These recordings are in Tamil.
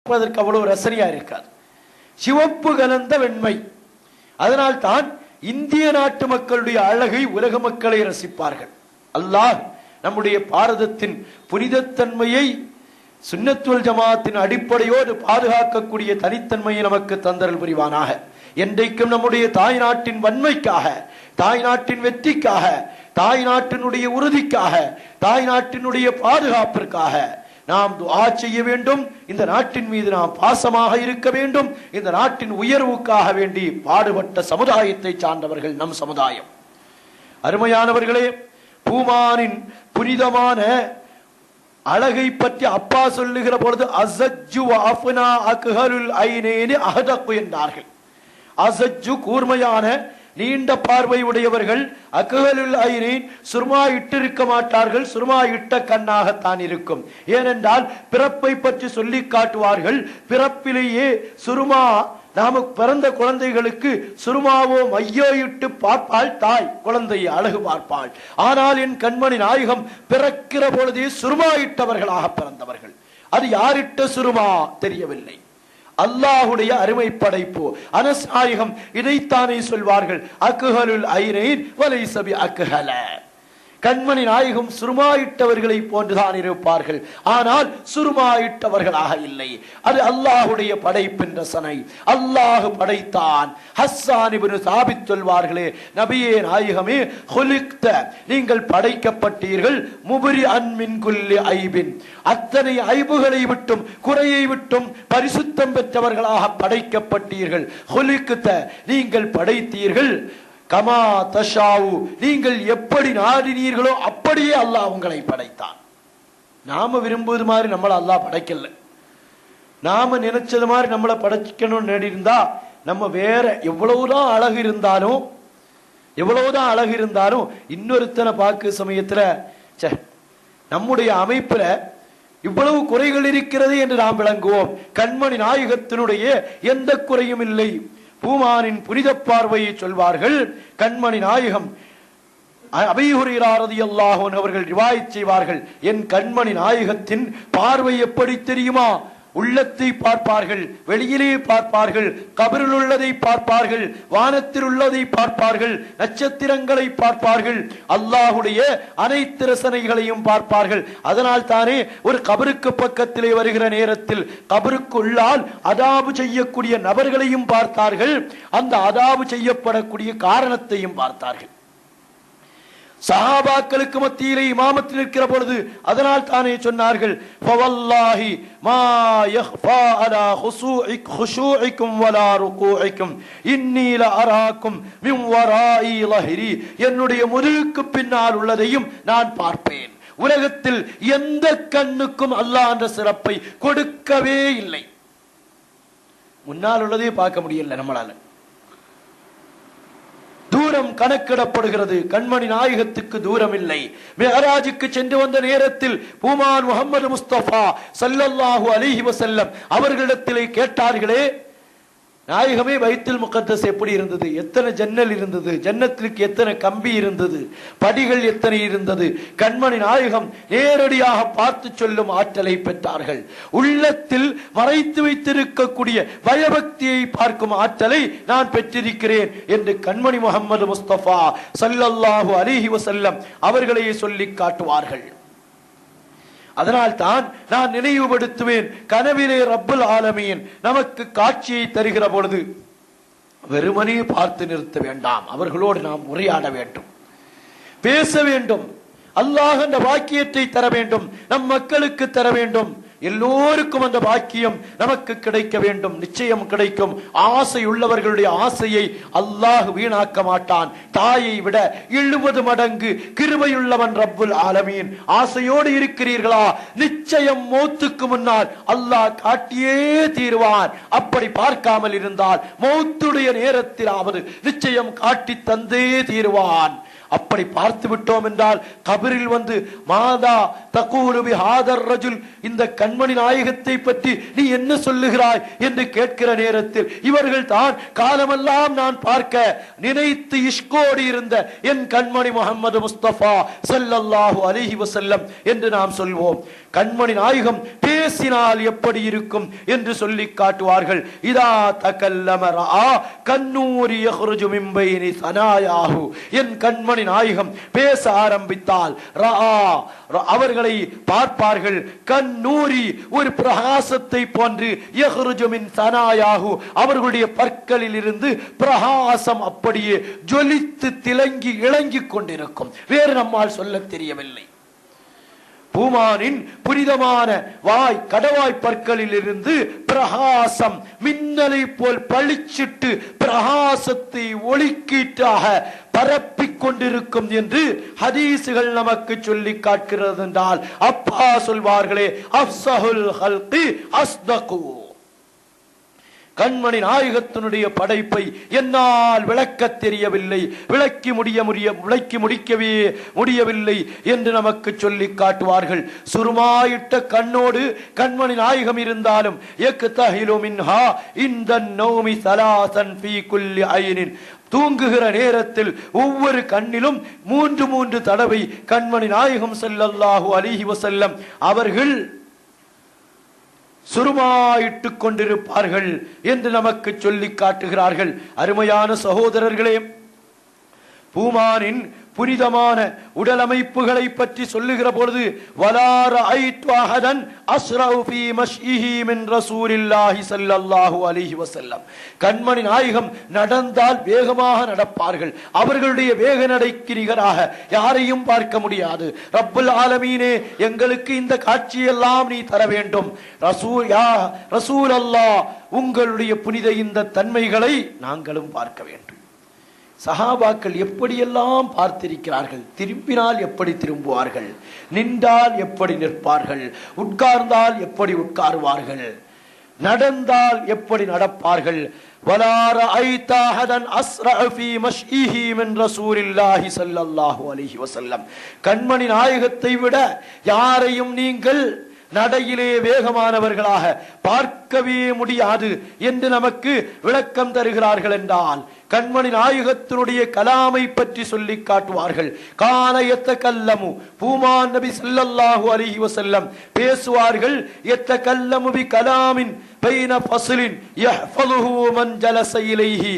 அவ்வளவு ரசனையா இருக்காது. சிவப்பு கலந்த வெண்மை. அதனால் தான் இந்திய நாட்டு மக்களுடைய அழகை உலக மக்களை ரசிப்பார்கள். அல்லாஹ் நம்முடைய பாரதத்தின் புனிதத்தன்மையை சுன்னத்துல் ஜமாத்தின் அடிப்படையோடு பாதுகாக்கக்கூடிய தனித்தன்மையை நமக்கு தந்தரல் புரிவானாக. என்றைக்கும் நம்முடைய தாய் நாட்டின் வன்மைக்காக, தாய் நாட்டின் வெற்றிக்காக, தாய் நாட்டினுடைய உறுதிக்காக, தாய் நாட்டினுடைய பாதுகாப்பிற்காக நாம் துஆ செய்ய வேண்டும். இந்த நாட்டின் மீது நாம் பாசமாக இருக்க வேண்டும். இந்த நாட்டின் உயர்வுக்காக வேண்டி பாடுபட்ட சமுதாயத்தை சார்ந்தவர்கள் நம் சமுதாயம். அருமையானவர்களே, பூமானின் புனிதமான அழகை பற்றி அப்பா சொல்லுகிற பொழுது அஸஜ்ஜு வஅஃனா அக்ஹலுல் ஐனைனி அஹதகு என்றார்கள். அஸஜ்ஜு கூர்மையான நீண்ட பார்வை உடையவர்கள், அக்ஹலுல் ஐனைன் சுர்மா இட்டிருக்க மாட்டார்கள், சுர்மா இட்ட கண்ணாகத்தான் இருக்கும். ஏனென்றால் பிறப்பை பற்றி சொல்லி காட்டுவார்கள். பிறப்பிலேயே சுர்மா, நாம பிறந்த குழந்தைகளுக்கு சுருமாவோ மையோ இட்டு பார்ப்பாள் தாய், குழந்தையை அழகு பார்ப்பாள். ஆனால் என் கண்மணி நாயகம் பிறக்கிற பொழுதே சுருமா இட்டவர்களாக பிறந்தவர்கள். அது யாரிட்ட சுருமா தெரியவில்லை, அல்லாஹுடைய அருமை படைப்பு. அனஸ் நாயகம் இதைத்தானே சொல்வார்கள், அக்ஹலுல் ஐனைன் வலைஸ பி அக்ஹல. கண்மணி நாயகம் சுருமாயிட்டவர்களை போன்றுதான் இருப்பார்கள், ஆனால் சுருமாயிட்டவர்களாக இல்லை. அது அல்லாஹுடைய படைப்பின் ரசனை. அல்லாஹ் படைத்தான். ஹஸ்ஸான் இப்னு சாபித் சொல்வார்களே, நபியே நாயகமே, குலிக்த, நீங்கள் படைக்கப்பட்டீர்கள், முபரிஅன் மின் குல்லி ஐபின், அத்தனை ஐபுகளை விட்டும் குறையை விட்டும் பரிசுத்தம் பெற்றவர்களாக படைக்கப்பட்டீர்கள். குலிக்த, நீங்கள் படைத்தீர்கள், கமா தஷாவு, நீங்கள் எப்படி நாடினீர்களோ அப்படியே அல்லாஹ் உங்களை படைத்தான். நாம விரும்புவது மாதிரி நம்மளை அல்லாஹ் படைக்கல. நாம நினைச்சது மாதிரி நம்மளை படைக்கணும்னு நேடிருந்தா நம்ம வேற எவ்வளவுதான் அழகு இருந்தாலும் இன்னொருத்தனை பார்க்க சமயத்துல நம்முடைய அமைப்புல இவ்வளவு குறைகள் இருக்கிறது என்று நாம் விளங்குவோம். கண்மணி நாயகத்தினுடைய எந்த குறையும் இல்லை. பூமானின் புனித பார்வையை சொல்வார்கள். கண்மணி நாயகம் அபீ ஹுரைரா ரலியல்லாஹு அன்ஹு அவர்கள் ரிவாயத் செய்வார்கள், என் கண்மணி நாயகத்தின் பார்வை எப்படி தெரியுமா? உள்ளத்தை பார்ப்பார்கள், வெளியிலே பார்ப்பார்கள், கபரில் உள்ளதை பார்ப்பார்கள், வானத்தில் உள்ளதை பார்ப்பார்கள், நட்சத்திரங்களை பார்ப்பார்கள், அல்லாஹுடைய அனைத்து ரசனைகளையும் பார்ப்பார்கள். அதனால் தானே ஒரு கபருக்கு பக்கத்திலே வருகிற நேரத்தில் கபருக்குள்ளால் அதாபு செய்யக்கூடிய நபர்களையும் பார்த்தார்கள், அந்த அதாபு செய்யப்படக்கூடிய காரணத்தையும் பார்த்தார்கள். சஹாபாக்களுக்கு மத்தியிலே இமாமத்தில் இருக்கிற பொழுது அதனால் தானே சொன்னார்கள், ஃபவல்லாஹி மா யக்ஃபா அலா குஷூஇக்கும் வலா ருகூஇக்கும் இன்னீ லஅராக்கும் மின் வராஇ லஹ்ரி, என்னுடைய முதுகுக்கு பின்னால் உள்ளதையும் நான் பார்ப்பேன். உலகத்தில் எந்த கண்ணுக்கும் அல்லாஹ் என்ற சிறப்பை கொடுக்கவே இல்லை. முன்னால் உள்ளதை பார்க்க முடியல நம்மளால. தூரம் கணக்கிடப்படுகிறது, கண்மணி நாயகத்துக்கு தூரம் இல்லை. மிஅராஜுக்கு சென்று வந்த நேரத்தில் பூமான் முஹம்மது முஸ்தபா ஸல்லல்லாஹு அலைஹி வஸல்லம் அவர்களிடத்திலே கேட்டார்களே, நாயகமே, பைத்துல் முகத்தஸ் எப்படி இருந்தது? எத்தனை ஜன்னல் இருந்தது? ஜன்னத்திற்கு எத்தனை கம்பி இருந்தது? படிகள் எத்தனை இருந்தது? கண்மணி நாயகம் நேரடியாக பார்த்து சொல்லும் ஆற்றலை பெற்றார்கள். உள்ளத்தில் மறைத்து வைத்திருக்கக்கூடிய பயபக்தியை பார்க்கும் ஆற்றலை நான் பெற்றிருக்கிறேன் என்று கண்மணி முஹம்மது முஸ்தபா ஸல்லல்லாஹு அலைஹி வஸல்லம் அவர்களே சொல்லி காட்டுவார்கள். அதனால் தான் நான் நினைவுபடுத்துவேன், கனவிலே ரப்புல் ஆலமீன் நமக்கு காட்சியை தருகிற பொழுது வெறுமனே பார்த்து நிறுத்த வேண்டாம், அவர்களோடு நாம் உரையாட வேண்டும், பேச வேண்டும். அல்லாஹ் அந்த பாக்கியத்தை தர வேண்டும், நம் மக்களுக்கு தர வேண்டும். எல்லோருக்கும் அந்த பாக்கியம் நமக்கு கிடைக்க வேண்டும், நிச்சயம் கிடைக்கும். ஆசை உள்ளவர்களுடைய ஆசையை அல்லாஹ் வீணாக்க மாட்டான். தாயை விட 70 மடங்கு கிருபையுள்ளவன் ரப்புல் ஆலமீன். ஆசையோடு இருக்கிறீர்களா? நிச்சயம் மௌத்துக்கு முன்னால் அல்லாஹ் காட்டியே தீருவான். அப்படி பார்க்காமல் இருந்தால் மௌத்துடைய நேரத்திலாவது நிச்சயம் காட்டி தந்தே தீருவான். அப்படி பார்த்து விட்டோம் என்றால் கபரில் வந்து மாதா தகூலு பிஹாதர் ரஜுல், இந்த கண்மணி நாயகத்தை பற்றி நீ என்ன சொல்லுகிறாய் என்று கேட்கிற நேரத்தில் இவர்கள் தான் காலமெல்லாம் நான் பார்க்க நினைத்து இஷ்கோடு இருந்த என் கண்மணி முஹம்மது முஸ்தபா ஸல்லல்லாஹு அலைஹி வஸல்லம் என்று நாம் சொல்வோம். கண்மணி நாயகம் பேசினால் எப்படி இருக்கும் என்று சொல்லி காட்டுவார்கள். இதா தகல்லம ரஆ கன்னூரி யஹ்ருஜு மின் பைனி ஸனாயாஹு, என் கண்மணி நாயகம் பேச ஆரம்பித்தால் ரஆ அவர்களை பார்ப்பார்கள், கன்னூரி ஒரு பிரகாசத்தை போன்று, யஹ்ருஜு மின் ஸனாயாஹு அவர்களுடைய பற்களில் இருந்து பிரகாசம் அப்படியே ஜொலித்து திளங்கி இளங்கிக் கொண்டிருக்கும். வேறு நம்மால் சொல்ல தெரியவில்லை. பூமானின் புனிதமான வாய் கடவாய் பற்களில் இருந்து பிரகாசம் மின்னலை போல் பளிச்சிட்டு பிரகாசத்தை ஒளிக்கீட்டாக பரப்பிக் கொண்டிருக்கும் என்று ஹதீசுகள் நமக்கு சொல்லி காட்டுகிறது என்றால் அப்பா சொல்வார்களே, அஃஸஹுல் ஹல்கி அஸ்தகு. கண்மணி நாயகத்தினுடைய படைப்பை என்னால் விளக்க தெரியவில்லை, விளக்கி முடிக்கவே முடியவில்லை என்று நமக்கு சொல்லி காட்டுவார்கள். சுருமாயிட்ட கண்ணோடு கண்மணி நாயகம் இருந்தாலும் தூங்குகிற நேரத்தில் ஒவ்வொரு கண்ணிலும் 3 தடவை கண்மணி நாயகம் ஸல்லல்லாஹு அலைஹி வஸல்லம் அவர்கள் சுருமாயிட்டுக் கொண்டிருப்பார்கள் என்று நமக்கு சொல்லி காட்டுகிறார்கள். அருமையான சகோதரர்களே, பூமானின் புனிதமான உடல் அமைப்புகளை பற்றி சொல்லுகிற பொழுது வலார ஐத்து அஹதன் அஸ்ரஉ ஃபீ மஷ்இஹி மின் ரசூலில்லாஹி ஸல்லல்லாஹு அலைஹி வஸல்லம். கண்மணி நாயகம் நடந்தால் வேகமாக நடப்பார்கள். அவர்களுடைய வேக நடைக்கு நிகராக யாரையும் பார்க்க முடியாது. ரப்புல் ஆலமீனே, எங்களுக்கு இந்த காட்சியெல்லாம் நீ தர வேண்டும். ரசூல் அல்லாஹ், உங்களுடைய புனித இந்த தன்மைகளை நாங்களும் பார்க்க வேண்டும். சஹாபாக்கள் எப்படியெல்லாம் பார்த்திருக்கிறார்கள். திரும்பினால் எப்படி திரும்புவார்கள், நின்றால் எப்படி நிற்பார்கள், உட்கார்ந்தால் எப்படி உட்காருவார்கள், நடந்தால் எப்படி நடப்பார்கள். வலார ஐதாஹதன் அஸ்ரஅ ஃபீ மஷ்இஹி மின் ரசூலில்லாஹி ஸல்லல்லாஹு அலைஹி வஸல்லம். கண்மணி நாயகத்தை விட யாரையும் நீங்கள் நடையிலே வேகமானவர்களாக பார்க்கவே முடியாது என்று நமக்கு விளக்கம் தருகிறார்கள் என்றால், கண்மணி நாயகத்தினுடைய கலாமை பற்றி சொல்லி காட்டுவார்கள். கான யத்தகல்லமு, பூமான் நபி ஸல்லல்லாஹு அலைஹி வஸல்லம் பேசுவார்கள். யத்தகல்லமு பி கலாமின் பைன ஃபஸ்லின் யஹ்ஃபதுஹு மன் ஜலஸ இலைஹி.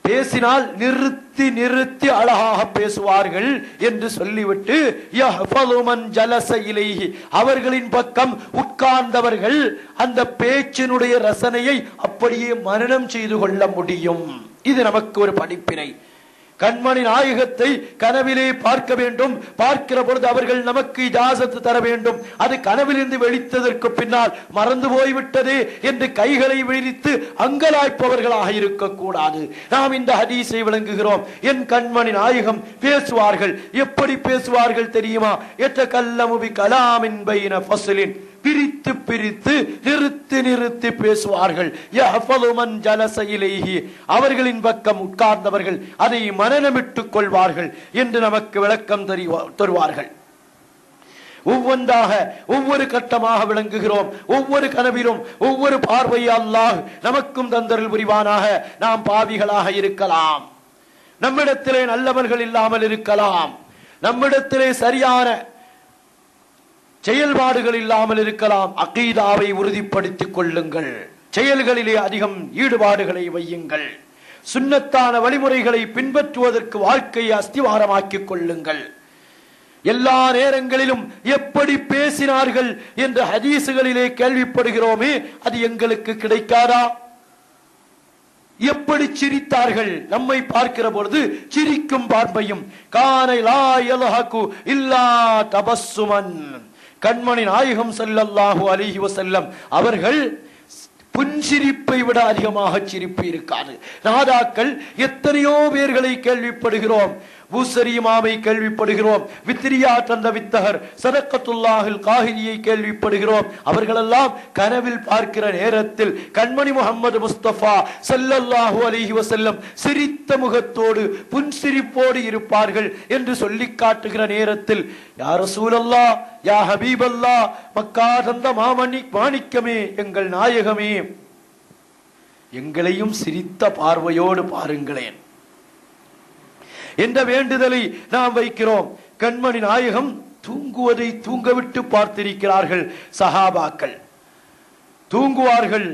பேசினால் நிறுத்தி நிறுத்தி அழகாக பேசுவார்கள் என்று சொல்லிவிட்டு யஹ்ஃபது மன் ஜலஸ இலைஹி, அவர்களின் பக்கம் உட்கார்ந்தவர்கள் அந்த பேச்சினுடைய ரசனையை அப்படியே மனனம் செய்து கொள்ள முடியும். இது நமக்கு ஒரு படிப்பினை. கண்மணி நாயகத்தை கனவிலே பார்க்க வேண்டும். பார்க்கிற பொழுது அவர்கள் நமக்கு இஜாசத்து தர வேண்டும். அது கனவிலிருந்து வெளித்ததற்கு பின்னால் மறந்து போய்விட்டதே என்று கைகளை விரித்து அங்கலாய்ப்பவர்களாக இருக்கக்கூடாது. நாம் இந்த ஹதீஸை விளங்குகிறோம். என் கண்மணி நாயகம் பேசுவார்கள். எப்படி பேசுவார்கள் தெரியுமா? யத்தகல்லமு பி கலாமின் பைன ஃபஸ்லின், பிரித்து பிரித்து நிறுத்தி நிறுத்தி பேசுவார்கள். யஹ்ஃபது மன் ஜலஸ இலைஹி, அவர்களின் பக்கம் உட்கார்ந்தவர்கள் அதை மனனமிட்டுக் கொள்வார்கள் என்று நமக்கு விளக்கம் தருவார்கள். ஒவ்வொன்றாக ஒவ்வொரு கட்டமாக விளங்குகிறோம். ஒவ்வொரு கனவிலும் ஒவ்வொரு பார்வையை அல்லாஹ் நமக்கும் தந்தருள் புரிவானாக. நாம் பாவிகளாக இருக்கலாம், நம்மிடத்திலே நல்லவர்கள் இல்லாமல் இருக்கலாம், நம்மிடத்திலே சரியான செயல்பாடுகள் இல்லாமல் இருக்கலாம். அகீதாவை உறுதிப்படுத்திக் கொள்ளுங்கள். செயல்களிலே அதிகம் ஈடுபாடுகளை வையுங்கள். சுன்னத்தான வழிமுறைகளை பின்பற்றுவதற்கு வாழ்க்கையை அஸ்திவாரமாக்கிக் கொள்ளுங்கள். எல்லா நேரங்களிலும் எப்படி பேசினார்கள் என்ற ஹதீசுகளிலே கேள்விப்படுகிறோமே, அது எங்களுக்கு கிடைக்காதா? எப்படி சிரித்தார்கள், நம்மை பார்க்கிற பொழுது சிரிக்கும் பார்வையும். கானை லா யல்ஹகு இல்லா தபஸ்ஸுமன், கண்மணி நாயகம் ஸல்லல்லாஹு அலைஹி வஸல்லம் அவர்கள் புன்சிரிப்பை விட அதிகமாக சிரிப்பு இருக்காது. நாதாக்கள் எத்தனையோ பேர்களை கேள்விப்படுகிறோம். பூசரி இமாமை கேள்விப்படுகிறோம். வித்ரியா தந்த வித்தகர் சதக்கத்துல்லாஹில் காஹிரியை கேள்விப்படுகிறோம். அவர்களெல்லாம் கனவில் பார்க்கிற நேரத்தில் கண்மணி முஹம்மது முஸ்தபா ஸல்லல்லாஹு அலைஹி வஸல்லம் சிரித்த முகத்தோடு புன்சிரிப்போடு இருப்பார்கள் என்று சொல்லி காட்டுகிற நேரத்தில், யா ரசூலல்லாஹ், யா ஹபீபல்லாஹ், மக்கா தந்த மாணிக்கமே, எங்கள் நாயகமே, எங்களையும் சிரித்த பார்வையோடு பாருங்களேன் என்ற வேண்டுதலை நாம் வைக்கிறோம். கண்மணி நாயகம் தூங்குவதை தூங்கவிட்டு பார்த்திருக்கிறார்கள் சஹாபாக்கள். தூங்குவார்கள்.